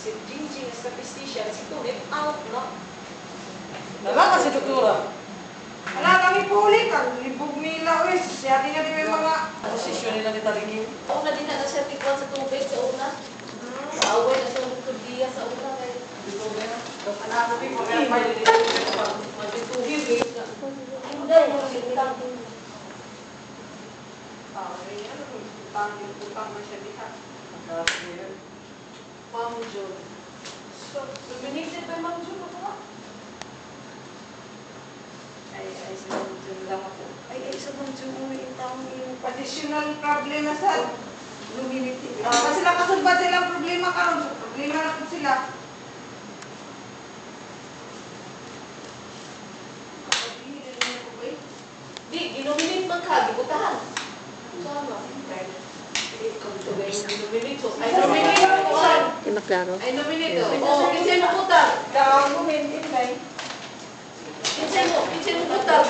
si Jingjing sa pistisya, si Tulip out, no? Nalaman si doktora. Wala kami puli, libog nila, uy. Siya din natin may mga... Posisyon nila ni Taligin. Una din na siya tikwan sa tubig sa una. Away na siya ng kudiya sa una. Dito ba yan? Anak ko, mag-apply din dito. Magtitugin eh. Hindi, magtitang. Utang man siya diha. Ma'am Jun. So, luminisip pa Ma'am Jun ako ba? Ay, sa Ma'am Jun lang ako. Ay, sa Ma'am Jun, yung additional problema sa luminity. Kasi sila kasulbad silang problema karon. So, problema na po sila. Di, ginuminit man ka, gibutahan. Sama. Ginuminit ko. Ay, nominate ko. Di maklaro. Ay, nominate ko. Oo, kinsay mo putang. Kaya ako, hindi. Kinsay mo putang.